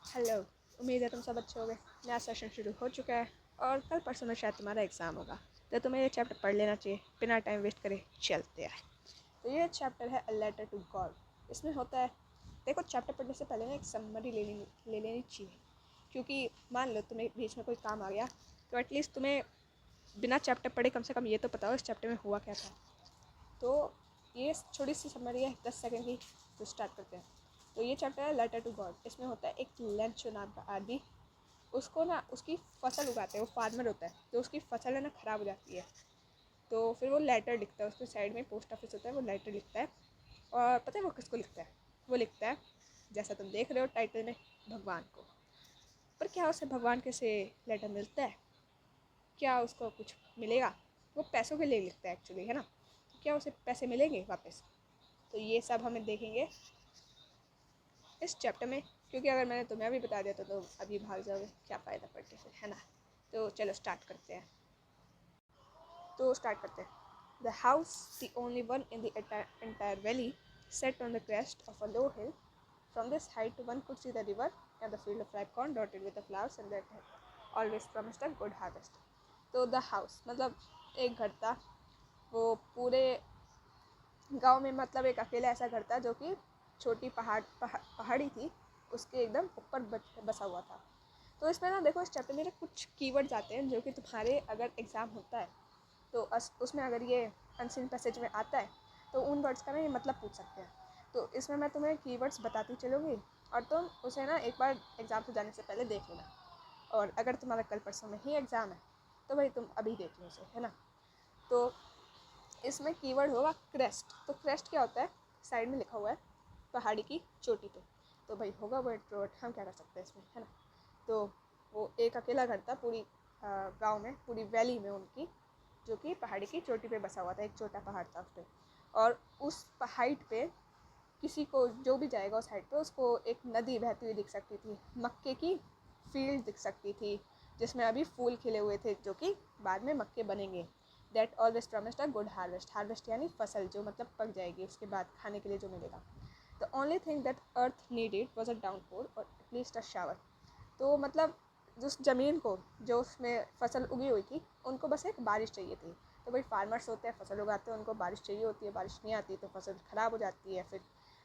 Hello. उम्मीद है तुम सब अच्छे होगे। नया सेशन शुरू हो चुका है और कल परसों में शायद तुम्हारा एग्ज़ाम होगा, तो तुम्हें ये चैप्टर पढ़ लेना चाहिए। बिना टाइम वेस्ट करे चलते हैं। तो ये चैप्टर है अ लेटर टू गॉड। इसमें होता है, देखो चैप्टर पढ़ने से पहले ना एक समरी ले लेनी चाहिए, क्योंकि मान लो तुम्हें बीच में कोई काम आ गया तो एटलीस्ट तुम्हें बिना चैप्टर पढ़े कम से कम ये तो पता हो इस चैप्टर में हुआ क्या था। तो ये छोटी सी समरी है 10 सेकंड की, तो स्टार्ट करते हैं। तो ये चैप्टर है लेटर टू गॉड। इसमें होता है एक लेंचो नाम का आदमी, उसको ना उसकी फसल उगाते हैं, वो फार्मर होता है, तो उसकी फसल है ना ख़राब हो जाती है। तो फिर वो लेटर लिखता है, उसके साइड में पोस्ट ऑफिस होता है, वो लेटर लिखता है। और पता है वो किसको लिखता है? वो लिखता है, जैसा तुम देख रहे हो टाइटल में, भगवान को। पर क्या उसे भगवान के से लेटर मिलता है? क्या उसको कुछ मिलेगा? वो पैसों के लिए लिखता है एक्चुअली, है ना। क्या उसे पैसे मिलेंगे वापस? तो ये सब हमें देखेंगे इस चैप्टर में, क्योंकि अगर मैंने तुम्हें अभी बता दिया तो तुम अभी भाग जाओगे, क्या फ़ायदा पढ़ के फिर, है ना। तो चलो स्टार्ट करते हैं। The house, the only one in the entire valley, set on the crest of a low hill. From this height one could see the river and the field of ripe corn dotted with the flowers and that had always promised a good harvest. तो the house मतलब एक घर था, वो पूरे गांव में मतलब एक अकेला ऐसा घर था जो कि छोटी पहाड़ी थी, उसके एकदम ऊपर बसा हुआ था। तो इसमें ना देखो, इस चैप्टर में कुछ कीवर्ड्स आते हैं जो कि तुम्हारे अगर एग्ज़ाम होता है तो उसमें अगर ये अनसीन पैसेज में आता है तो उन वर्ड्स का ना ये मतलब पूछ सकते हैं। तो इसमें मैं तुम्हें कीवर्ड्स बताती चलूँगी और तुम उसे ना एक बार एग्ज़ाम से जाने से पहले देख लेना। और अगर तुम्हारा कल परसों में ही एग्ज़ाम है तो भाई तुम अभी देख लो उसे, है ना। तो इसमें कीवर्ड होगा क्रेस्ट। तो क्रेस्ट क्या होता है? साइड में लिखा हुआ है पहाड़ी की चोटी पे, तो भाई होगा वो इंट्रोवर्ट, हम क्या कर सकते हैं इसमें, है ना। तो वो एक अकेला घर था पूरी गांव में, पूरी वैली में उनकी, जो कि पहाड़ी की चोटी पे बसा हुआ था, एक छोटा पहाड़ था उस पर। और उस हाइट पे किसी को जो भी जाएगा उस हाइट पे उसको एक नदी बहती हुई दिख सकती थी, मक्के की फील्ड दिख सकती थी जिसमें अभी फूल खिले हुए थे जो कि बाद में मक्के बनेंगे। That always promised a good harvest. Harvest यानी फसल, जो मतलब पक जाएगी उसके बाद खाने के लिए जो मिलेगा। The only thing that earth needed was a downpour और एटलीस्ट अ शावर। तो मतलब जिस ज़मीन को, जो उसमें फसल उगी हुई थी, उनको बस एक बारिश चाहिए थी। तो भाई फार्मर्स होते हैं, फसल उगाते हैं, उनको बारिश चाहिए होती है, बारिश नहीं आती तो फसल ख़राब हो जाती है, फिर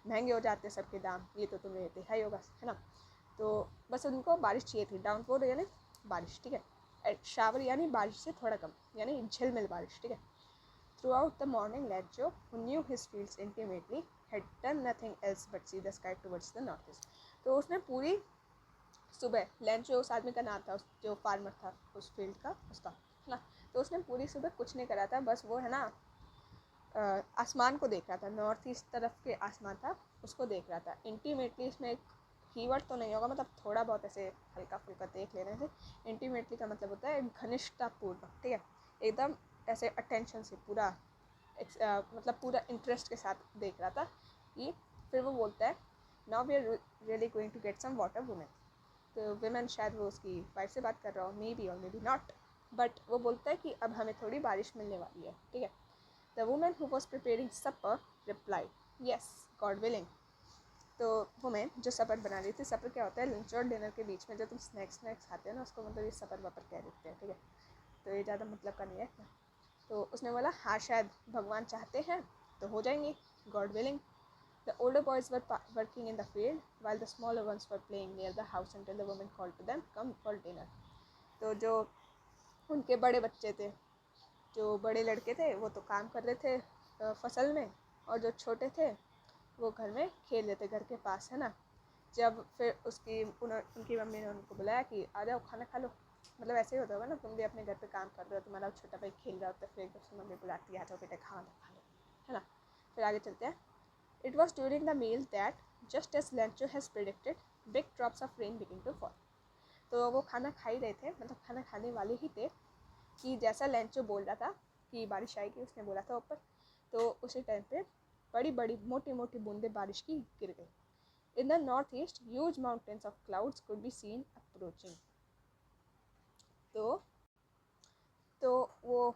महंगे हो जाते हैं सबके दाम, ये तो तुम्हें देखा ही होगा, है ना। तो बस उनको बारिश चाहिए थी, डाउनपोर यानी बारिश, ठीक है। शावर यानी बारिश से थोड़ा कम, यानी झिलमिल बारिश, ठीक है। Throughout the morning, Lecho, who knew his fields intimately, had done nothing else but see the sky towards the northeast. तो उसने पूरी सुबह, लेंचो उस आदमी का नाम था, उस जो फार्मर था उस फील्ड का, उसका, है ना। तो उसने पूरी सुबह कुछ नहीं करा था, बस वो है ना आसमान को देख रहा था, नॉर्थ ईस्ट तरफ के आसमान था, उसको देख रहा था। इंटीमेटली इसमें एक कीवर्ड तो नहीं होगा, मतलब थोड़ा बहुत ऐसे हल्का फुल्का देख लेने से। इंटीमेटली का मतलब होता है घनिष्ठतापूर्वक, ठीक है, एकदम ऐसे अटेंशन से, पूरा मतलब पूरा इंटरेस्ट के साथ देख रहा था कि। फिर वो बोलता है, now we are really going to get some water women. तो वुमेन शायद वो उसकी वाइफ से बात कर रहा हो, मे बी और मे बी नॉट, बट वो बोलता है कि अब हमें थोड़ी बारिश मिलने वाली है, ठीक है। The women who was preparing supper replied, yes God willing. तो वुमेन जो सपर बना रही थी, सपर क्या होता है? लंच और डिनर के बीच में जो तुम स्नैक्स खाते हो ना, उसको मतलब ये सपर वपर कह देते हैं, ठीक है। तो ये ज़्यादा मतलब का नहीं है। तो उसने बोला, हाँ शायद भगवान चाहते हैं तो हो जाएंगी, God willing. The older boys were working in the field while the smaller ones were playing near the house until the woman called to them, come for dinner. तो जो उनके बड़े बच्चे थे, जो बड़े लड़के थे, वो तो काम कर रहे थे फसल में, और जो छोटे थे वो घर में खेल रहे थे घर के पास, है ना। जब फिर उनकी मम्मी ने उनको बुलाया कि आ जाओ खाना खा लो, मतलब ऐसे ही होता होगा ना, तुम भी अपने घर पे काम कर रहे हो, तुम्हारा छोटा भाई खेल रहा होता है, फिर एकदम से मम्मी बुलाती है, आ जाओ बेटा खाना खा लो, है ना। फिर आगे चलते हैं। It was during the meal that, just as Lencho has predicted, big drops of rain began to fall. तो वो खाना खा ही रहे थे, मतलब खाना खाने वाले ही थे कि जैसा लेंचो बोल रहा था कि बारिश आएगी, उसने बोला था ऊपर, तो उसी टाइम पे बड़ी बड़ी मोटी मोटी बूंदें बारिश की गिर गई। In the northeast, huge mountains of clouds could be seen approaching. तो वो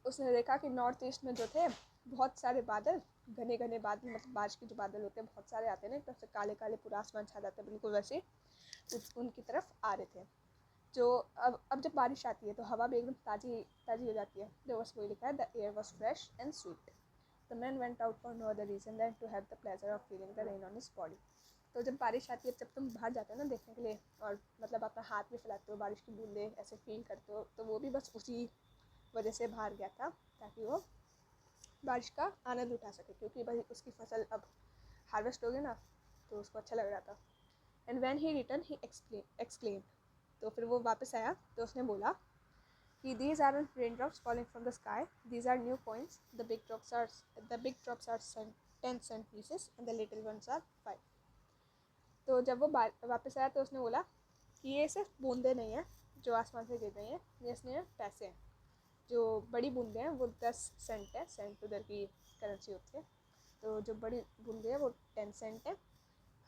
उसने देखा कि नॉर्थ ईस्ट में जो थे बहुत सारे बादल घने घने बादल, मतलब बारिश के जो बादल होते हैं बहुत सारे आते हैं ना, एकदम से काले काले पूरा आसमान छा जाता है, बिल्कुल वैसे उनकी तरफ आ रहे थे। जो अब जब बारिश आती है तो हवा भी एकदम ताज़ी ताज़ी हो जाती है। जो बस वही लिखा है, the air was fresh and sweet. The man went out for no other reason than to have the pleasure of feeling the rain on his body. तो जब बारिश आती है, जब तुम बाहर जाते हो ना देखने के लिए, और मतलब अपना हाथ भी फैलाते हो, बारिश की बूंदे ऐसे फील करते हो, तो वो भी बस उसी वजह से बाहर गया था, ताकि वो बारिश का आनंद उठा सके, क्योंकि भाई उसकी फसल अब हार्वेस्ट हो गई ना, तो उसको अच्छा लग रहा था। And when he return he exclaimed, तो फिर वो वापस आया तो उसने बोला कि these aren't raindrops falling from the sky, these are new coins, the big drops are 10 cent pieces and the little ones are 5। तो जब वो वापस आया तो उसने बोला कि ये सिर्फ बूंदे नहीं हैं जो आसमान से गिर रही हैं, ये इसमें पैसे हैं। जो बड़ी बूंदे हैं वो 10 सेंट है, सेंट उधर की करेंसी होती है, तो जो बड़ी बूंदे हैं वो 10 सेंट है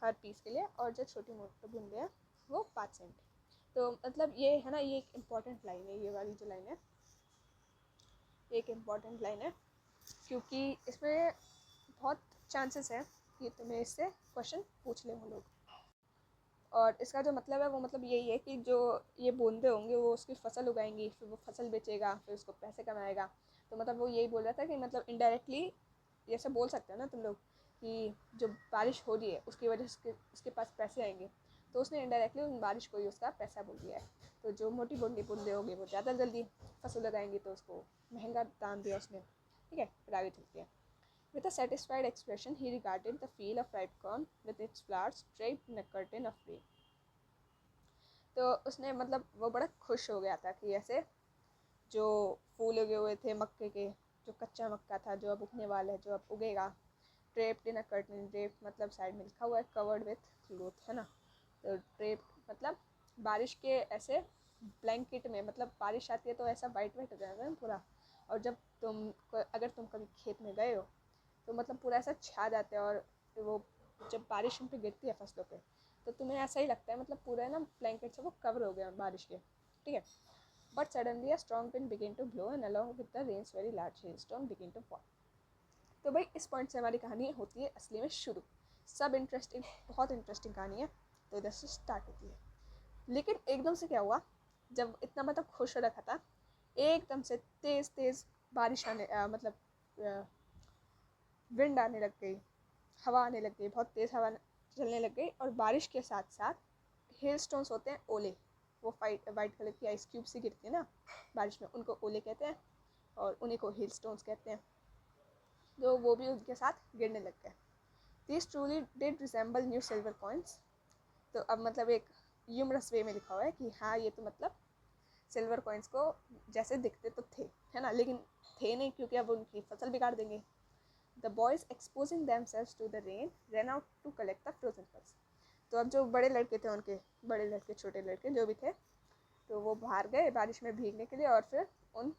हर पीस के लिए, और जो छोटी मोटी बूंदे हैं वो 5 सेंट। तो मतलब ये है ना, ये एक इम्पॉर्टेंट लाइन है, ये वाली जो लाइन है एक इम्पॉर्टेंट लाइन है, क्योंकि इसमें बहुत चांसेस है कि तुम्हें इससे क्वेश्चन पूछ ले वो लोग। और इसका जो मतलब है वो मतलब यही है कि जो ये बूंदे होंगे वो उसकी फसल उगाएंगी, फिर वो फसल बेचेगा, फिर उसको पैसे कमाएगा। तो मतलब वो यही बोल रहा था कि मतलब इनडायरेक्टली जैसे बोल सकते हो ना तुम लोग कि जो बारिश हो रही है उसकी वजह से उसके पास पैसे आएंगे, तो उसने इनडायरेक्टली उन बारिश को ही उसका पैसा बोल दिया है। तो जो मोटी बूंदी बूंदे होंगे वो ज़्यादा जल्दी फसल लगाएंगे, तो उसको महंगा दाम दिया उसने। ठीक है, फिर आगे चलते हैं। With a satisfied expression, he regarded the field of ripe corn with its flowers draped in a curtain of rain। तो उसने मतलब वो बड़ा खुश हो गया था कि ऐसे जो फूल उगे हुए थे मक्के के, जो कच्चा मक्का था जो अब उगने वाला है, जो अब उगेगा, ड्रेप्ड इन अ कर्टन, ड्रेप्ड मतलब साइड में लिखा हुआ है, कवर्ड विथ क्लोथ, है ना। तो ड्रेप्ड मतलब बारिश के ऐसे ब्लैंकेट में, मतलब बारिश आती है तो ऐसा वाइट वाइट हो जाएगा ना पूरा, और जब अगर तुम कभी खेत में गए हो तो मतलब पूरा ऐसा छा जाता है, और वो जब बारिश उन पर गिरती है फसलों पे, तो तुम्हें ऐसा ही लगता है मतलब पूरा ना ब्लैंकेट से वो कवर हो गया बारिश के। ठीक है, but suddenly a strong wind begin to blow and along with the rains very large hailstorm begin to fall. तो भाई इस पॉइंट से हमारी कहानी होती है असली में शुरू। सब इंटरेस्टिंग, बहुत इंटरेस्टिंग कहानी है, तो इधर से स्टार्ट होती है। लेकिन एकदम से क्या हुआ, जब इतना मतलब खुश हो रखा था, एकदम से तेज़ तेज़ बारिश आने मतलब विंड आने लग गई, हवा आने लग गई, बहुत तेज़ हवा चलने लग गई, और बारिश के साथ साथ हेल स्टोन्स होते हैं ओले, वो वाइट कलर की आइस क्यूब सी गिरती है ना बारिश में, उनको ओले कहते हैं, और उन्हीं को हेल स्टोन्स कहते हैं, जो वो भी उनके साथ गिरने लग गए। This truly did resemble new silver coins. तो अब मतलब एक ह्यूमरस वे में लिखा हुआ है कि हाँ ये तो मतलब सिल्वर कॉइन्स को जैसे दिखते तो थे, है ना, लेकिन थे नहीं, क्योंकि अब उनकी फसल बिगाड़ देंगे। The boys exposing themselves to the rain run out to collect the frozen pearls. तो अब जो बड़े लड़के थे, उनके बड़े लड़के छोटे लड़के जो भी थे, तो वो बाहर गए बारिश में भीगने के लिए, और फिर उन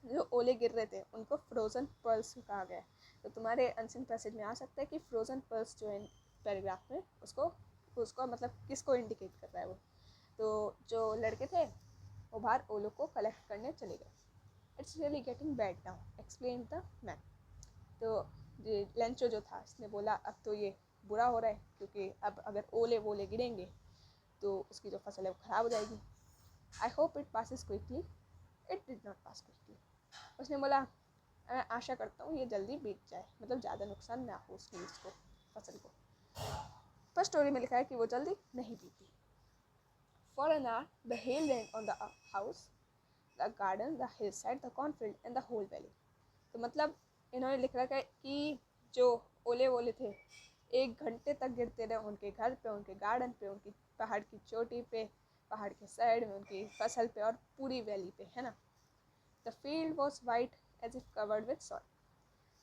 जो ओले गिर रहे थे उनको फ्रोज़न पर्ल्स कहा गया। तो तुम्हारे अनसीन पैसेज में आ सकता है कि फ्रोज़न पर्ल्स जो है पैराग्राफ में, उसको मतलब किसको इंडिकेट कर रहा है वो। तो जो लड़के थे वो बाहर ओलों को कलेक्ट करने चले गए। It's really getting bad now, explain the man. तो ये लेंचो जो था इसने बोला अब तो ये बुरा हो रहा है, क्योंकि अब अगर ओले वोले गिरेंगे तो उसकी जो फसल है वो ख़राब हो जाएगी। I hope it passes quickly, it did not pass quickly. उसने बोला मैं आशा करता हूँ ये जल्दी बीत जाए, मतलब ज़्यादा नुकसान ना हो उसकी इसको फसल को। पर स्टोरी में लिखा है कि वो जल्दी नहीं बीती। For an hour the hail rain on the house, the garden, the hill side, the cornfield and the whole valley. तो मतलब इन्होंने लिख रखा है कि जो ओले वोले थे 1 घंटे तक गिरते रहे उनके घर पे, उनके गार्डन पे, उनकी पहाड़ की चोटी पे, पहाड़ के साइड में, उनकी फसल पे, और पूरी वैली पे, है ना। The field was white as if covered with soil.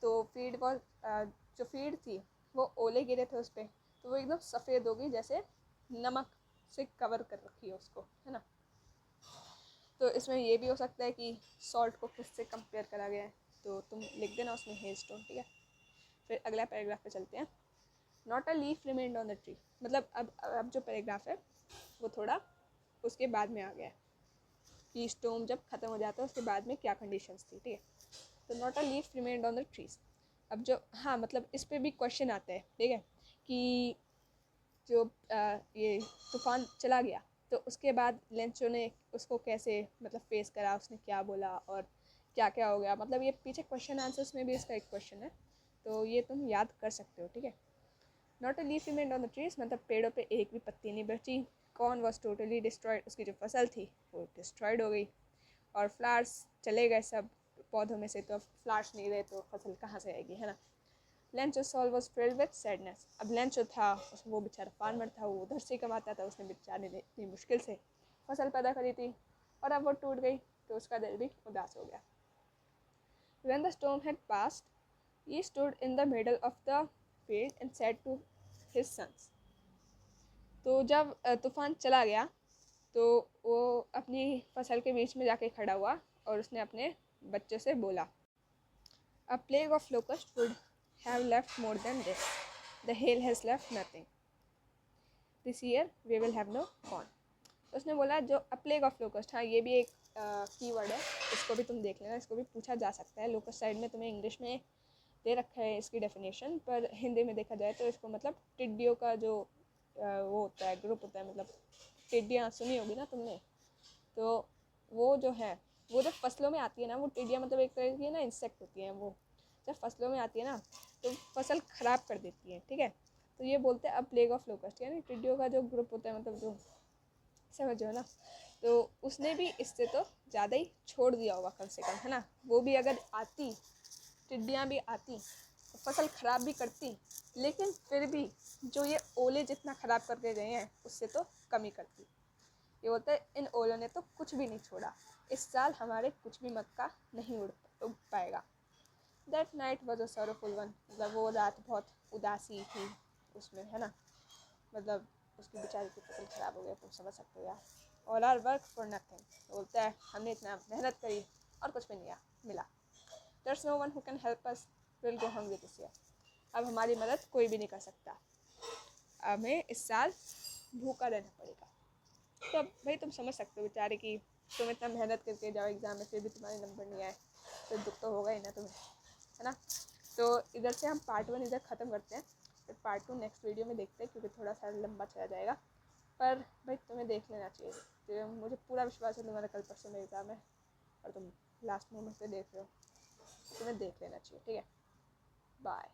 तो फील्ड वॉज जो फील्ड थी वो ओले गिरे थे उस पर, तो वो एकदम सफ़ेद हो गई, जैसे नमक से कवर कर रखी है उसको, है ना। तो इसमें ये भी हो सकता है कि सॉल्ट को किससे कंपेयर करा गया है, तो तुम लिख देना उसमें हेल स्टोन। ठीक है, फिर अगला पैराग्राफ पे चलते हैं। Not a leaf remained on the tree. मतलब अब जो पैराग्राफ है वो थोड़ा उसके बाद में आ गया है कि स्टोम जब ख़त्म हो जाता है उसके बाद में क्या कंडीशंस थी। ठीक है, तो not a leaf remained on the trees, अब जो हाँ मतलब इस पे भी क्वेश्चन आता है, ठीक है, कि जो ये तूफान चला गया तो उसके बाद लेंचो ने उसको कैसे मतलब फेस करा, उसने क्या बोला और क्या क्या हो गया, मतलब ये पीछे क्वेश्चन आंसर्स में भी इसका एक क्वेश्चन है, तो ये तुम याद कर सकते हो, ठीक है। Not a leaf remained on the trees, मतलब पेड़ों पे एक भी पत्ती नहीं बची। कॉर्न वॉज टोटली डिस्ट्रॉयड, उसकी जो फसल थी वो डिस्ट्रॉयड हो गई। और फ्लावर्स चले गए सब पौधों में से, तो अब फ्लावर्स नहीं रहे तो फसल कहाँ से आएगी, है ना। Lencho soul was filled with sadness, अब लेंचो था वो बेचारा फार्मर था, वो उधर से कमाता था, उसने बेचारे ने इतनी मुश्किल से फसल पैदा करी थी और अब वो टूट गई तो उसका दिल भी उदास हो गया। When the storm had passed, he stood in the middle of the field and said to his sons. तो जब तूफान चला गया तो वो अपनी फसल के बीच में जाके खड़ा हुआ और उसने अपने बच्चों से बोला, A plague of locusts would have left more than this. The hail has left nothing. This year we will have no corn. तो उसने बोला जो A plague of locust, हाँ ये भी एक कीवर्ड है, इसको भी तुम देख लेना, इसको भी पूछा जा सकता है। लोकस्ट साइड में तुम्हें इंग्लिश में दे रखा है इसकी डेफिनेशन, पर हिंदी में देखा जाए तो इसको मतलब टिड्डियों का जो वो होता है, ग्रुप होता है, मतलब टिड्डियाँ सुनी होगी ना तुमने, तो वो जो है वो जब फसलों में आती है ना, वो टिड्डियाँ मतलब एक तरह की ना इंसेक्ट होती हैं, वो जब फसलों में आती है ना तो फसल ख़राब कर देती है, ठीक है। तो ये बोलते हैं अब प्लेग ऑफ लोकस्ट, यानी टिड्डियों का जो ग्रुप होता है, मतलब जो समझो ना, तो उसने भी इससे तो ज़्यादा ही छोड़ दिया होगा कम से कम, है ना। वो भी अगर आती, टिड्डियाँ भी आती तो फसल ख़राब भी करती, लेकिन फिर भी जो ये ओले जितना ख़राब करके गए हैं उससे तो कमी करती। ये बोलते हैं इन ओलों ने तो कुछ भी नहीं छोड़ा, इस साल हमारे कुछ भी मक्का नहीं उग पाएगा। That night was a sorrowful one, मतलब वो रात बहुत उदासी थी उसमें, है ना, मतलब उसकी बेचारी की फसल ख़राब हो गई, तुम समझ सकते हो यार। All our work for nothing, बोलता है हमने इतना मेहनत करी और कुछ भी नहीं मिला। There's no one who can help us, will go hungry this year, अब हमारी मदद कोई भी नहीं कर सकता, हमें इस साल भूखा रहना पड़ेगा। तो अब भाई तुम समझ सकते हो बेचारे कि तुम इतना मेहनत करके जाओ एग्ज़ाम में फिर भी तुम्हारे नंबर नहीं आए, तो दुख तो होगा ही ना तुम्हें, है ना। तो इधर से हम पार्ट 1 इधर ख़त्म करते हैं, फिर पार्ट 2 नेक्स्ट वीडियो में देखते हैं, क्योंकि थोड़ा सा लंबा चला जाएगा। पर भाई तुम्हें देख लेना चाहिए, तो मुझे पूरा विश्वास है तुम्हारा कल परसों में एग्ज़ाम है और तुम लास्ट मोमेंट पे देख रहे हो, तुम्हें देख लेना चाहिए, ठीक है। बाय।